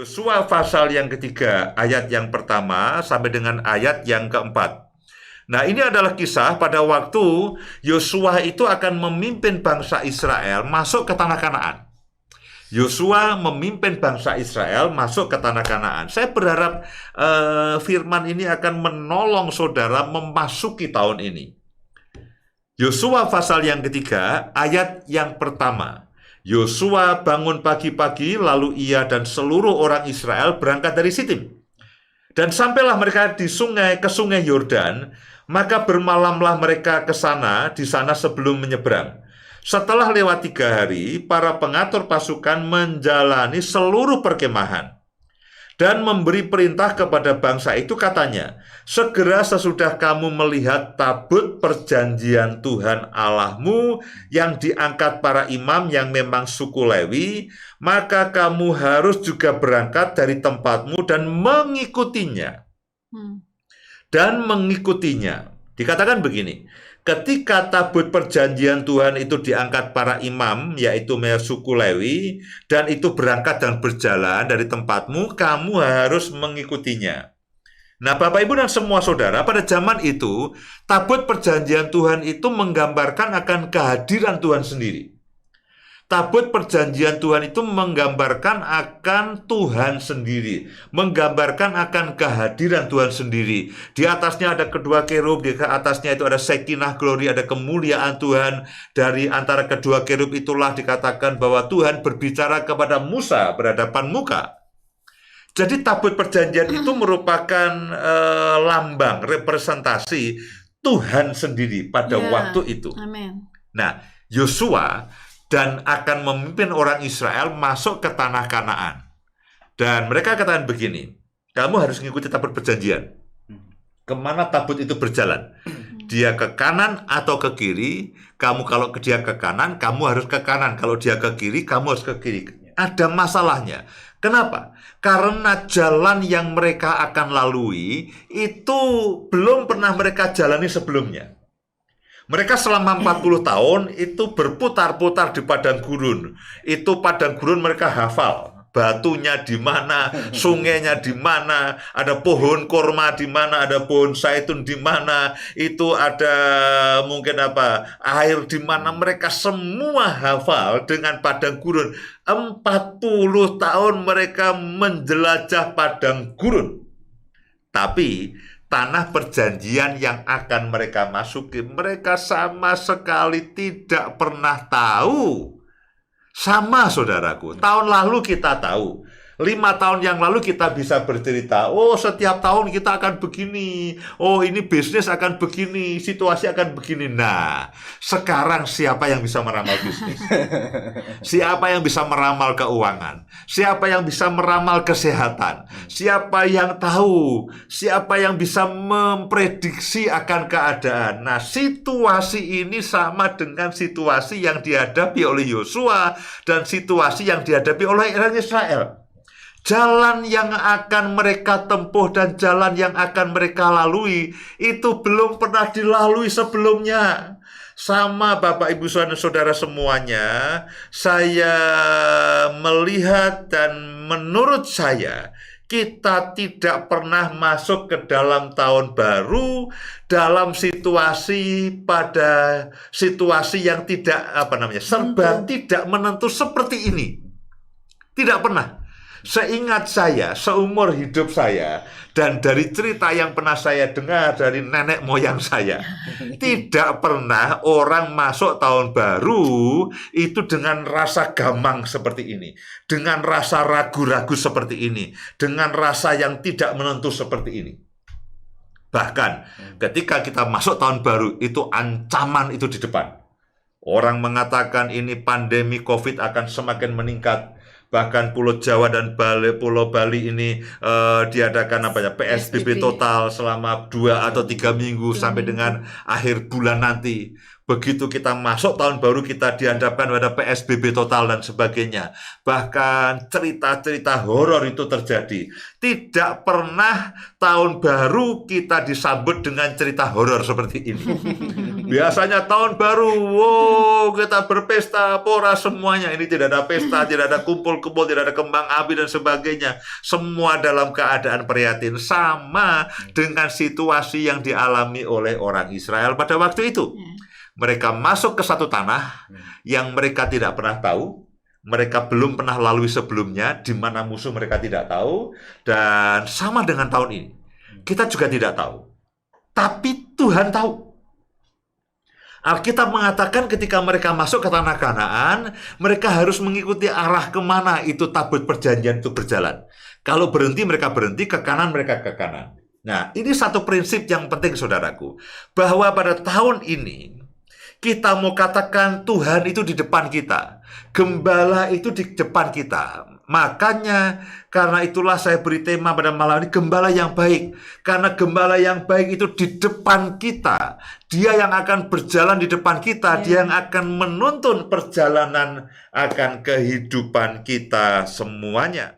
Yosua pasal yang ketiga, ayat yang pertama sampai dengan ayat yang keempat. Nah, ini adalah kisah pada waktu Yosua itu akan memimpin bangsa Israel masuk ke tanah Kanaan. Yosua memimpin bangsa Israel masuk ke tanah Kanaan. Saya berharap firman ini akan menolong saudara memasuki tahun ini. Yosua pasal yang ketiga, ayat yang pertama. Yosua bangun pagi-pagi, lalu ia dan seluruh orang Israel berangkat dari Sitim. Dan sampailah mereka ke sungai Yordan, maka bermalamlah mereka ke sana, di sana sebelum menyeberang. Setelah lewat 3 hari, para pengatur pasukan menjalani seluruh perkemahan dan memberi perintah kepada bangsa itu, katanya, segera sesudah kamu melihat tabut perjanjian Tuhan Allahmu yang diangkat para imam yang memang suku Lewi, maka kamu harus juga berangkat dari tempatmu dan mengikutinya. Dan mengikutinya. Dikatakan begini, ketika tabut perjanjian Tuhan itu diangkat para imam, yaitu suku Lewi, dan itu berangkat dan berjalan dari tempatmu, kamu harus mengikutinya. Nah, Bapak Ibu dan semua saudara, pada zaman itu, tabut perjanjian Tuhan itu menggambarkan akan kehadiran Tuhan sendiri. Tabut perjanjian Tuhan itu menggambarkan akan Tuhan sendiri, menggambarkan akan kehadiran Tuhan sendiri. Di atasnya ada kedua kerub, di atasnya itu ada Shekinah glory, ada kemuliaan Tuhan. Dari antara kedua kerub itulah dikatakan bahwa Tuhan berbicara kepada Musa berhadapan muka. Jadi tabut perjanjian itu merupakan lambang, representasi Tuhan sendiri pada waktu itu. Amen. Nah, Yosua dan akan memimpin orang Israel masuk ke tanah Kanaan. Dan mereka katakan begini, kamu harus mengikuti tabut perjanjian. Kemana tabut itu berjalan? Dia ke kanan atau ke kiri? Kamu kalau dia ke kanan, kamu harus ke kanan. Kalau dia ke kiri, kamu harus ke kiri. Ada masalahnya. Kenapa? Karena jalan yang mereka akan lalui itu belum pernah mereka jalani sebelumnya. Mereka selama 40 tahun itu berputar-putar di padang gurun. Itu padang gurun mereka hafal. Batunya di mana, sungainya di mana, ada pohon korma di mana, ada pohon zaitun di mana, itu ada mungkin air di mana, mereka semua hafal dengan padang gurun. 40 tahun mereka menjelajah padang gurun. Tapi tanah perjanjian yang akan mereka masuki, mereka sama sekali tidak pernah tahu. Sama, saudaraku. Tahun lalu kita tahu. 5 tahun yang lalu kita bisa bercerita, oh setiap tahun kita akan begini, oh ini bisnis akan begini, situasi akan begini. Nah, sekarang siapa yang bisa meramal bisnis? Siapa yang bisa meramal keuangan? Siapa yang bisa meramal kesehatan? Siapa yang tahu? Siapa yang bisa memprediksi akan keadaan? Nah, situasi ini sama dengan situasi yang dihadapi oleh Yosua dan situasi yang dihadapi oleh orang Israel. Jalan yang akan mereka tempuh dan jalan yang akan mereka lalui itu belum pernah dilalui sebelumnya. Sama Bapak Ibu Saudara semuanya, saya melihat dan menurut saya kita tidak pernah masuk ke dalam tahun baru dalam situasi yang tidak serba tidak menentu seperti ini. Tidak pernah. Seingat saya, seumur hidup saya, dan dari cerita yang pernah saya dengar dari nenek moyang saya, tidak pernah orang masuk tahun baru itu dengan rasa gamang seperti ini, dengan rasa ragu-ragu seperti ini, dengan rasa yang tidak menentu seperti ini. Bahkan ketika kita masuk tahun baru, itu ancaman itu di depan. Orang mengatakan ini pandemi COVID akan semakin meningkat. Bahkan Pulau Jawa dan Pulau Bali ini diadakan PSBB total selama 2 atau 3 minggu sampai dengan akhir bulan nanti. Begitu kita masuk tahun baru, kita dihadapkan pada PSBB total dan sebagainya. Bahkan cerita-cerita horor itu terjadi. Tidak pernah tahun baru kita disambut dengan cerita horor seperti ini. Biasanya tahun baru, wow, kita berpesta, pora semuanya. Ini tidak ada pesta, tidak ada kumpul-kumpul, tidak ada kembang api dan sebagainya. Semua dalam keadaan prihatin, sama dengan situasi yang dialami oleh orang Israel pada waktu itu. Mereka masuk ke satu tanah yang mereka tidak pernah tahu. Mereka belum pernah lalui sebelumnya, di mana musuh mereka tidak tahu. Dan sama dengan tahun ini, kita juga tidak tahu. Tapi Tuhan tahu. Alkitab mengatakan ketika mereka masuk ke tanah Kanaan, mereka harus mengikuti arah kemana itu tabut perjanjian itu berjalan. Kalau berhenti, mereka berhenti, ke kanan, mereka ke kanan. Nah, ini satu prinsip yang penting, saudaraku. Bahwa pada tahun ini, kita mau katakan Tuhan itu di depan kita. Gembala itu di depan kita. Makanya, karena itulah saya beri tema pada malam ini, gembala yang baik. Karena gembala yang baik itu di depan kita. Dia yang akan berjalan di depan kita. Dia yang akan menuntun perjalanan akan kehidupan kita semuanya.